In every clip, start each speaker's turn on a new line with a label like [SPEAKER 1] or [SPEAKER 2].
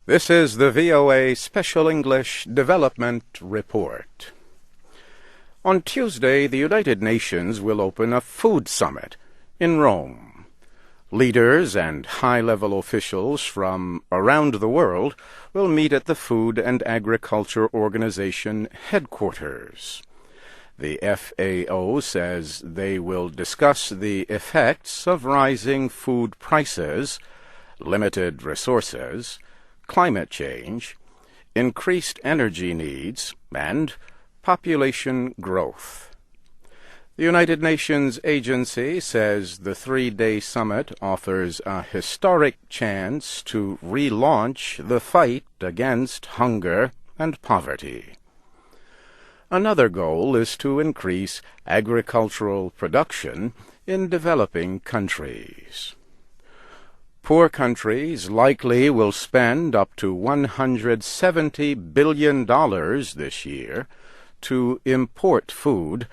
[SPEAKER 1] This is the VOA Special English Development Report. On Tuesday, the United Nations will open a food summit in Rome. Leaders and high-level officials from around the world will meet at the Food and Agriculture Organization headquarters. The FAO says they will discuss the effects of rising food prices, limited resources, climate change, increased energy needs, and population growth. The United Nations agency says the three-day summit offers a historic chance to relaunch the fight against hunger and poverty. Another goal is to increase agricultural production in developing countries. Poor countries likely will spend up to $170 billion this year to import food,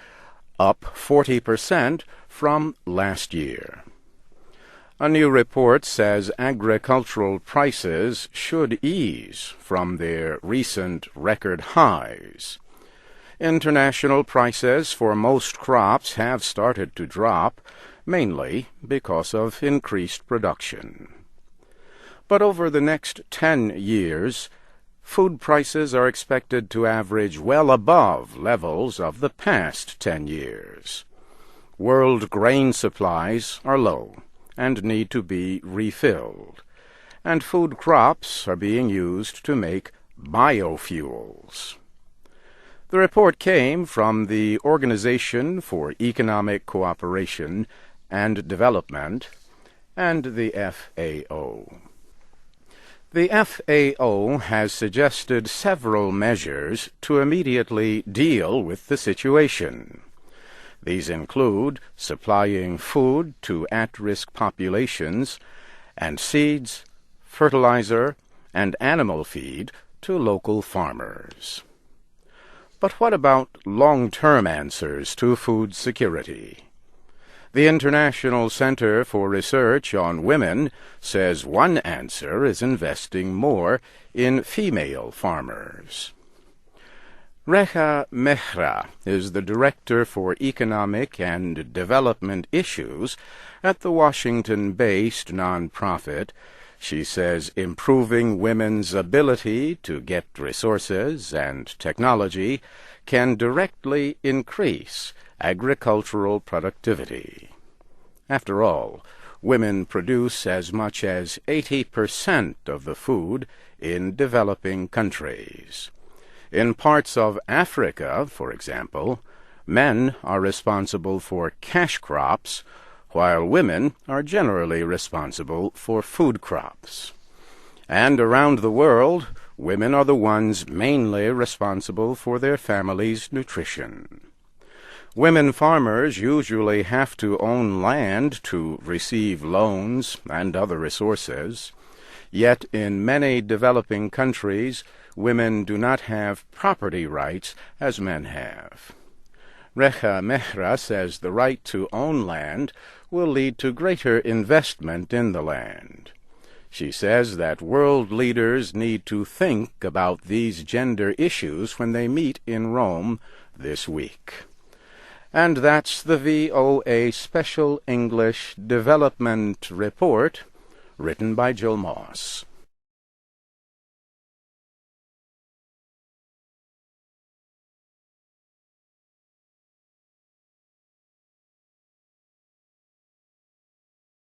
[SPEAKER 1] up 40% from last year. A new report says agricultural prices should ease from their recent record highs. International prices for most crops have started to drop, mainly because of increased production. But over the next 10 years, food prices are expected to average well above levels of the past 10 years. World grain supplies are low and need to be refilled, and food crops are being used to make biofuels. The report came from the Organization for Economic Cooperation and Development and the FAO. The FAO has suggested several measures to immediately deal with the situation. These include supplying food to at-risk populations and seeds, fertilizer, and animal feed to local farmers. But what about long-term answers to food security? The International Center for Research on Women says one answer is investing more in female farmers. Rekha Mehra is the Director for Economic and Development Issues at the Washington-based nonprofit. She says improving women's ability to get resources and technology can directly increase agricultural productivity. After all, women produce as much as 80% of the food in developing countries. In parts of Africa, for example, men are responsible for cash crops, while women are generally responsible for food crops. And around the world, women are the ones mainly responsible for their family's nutrition. Women farmers usually have to own land to receive loans and other resources, yet in many developing countries, women do not have property rights as men have. Rekha Mehra says the right to own land will lead to greater investment in the land. She says that world leaders need to think about these gender issues when they meet in Rome this week. And that's the VOA Special English Development Report, written by Jill Moss.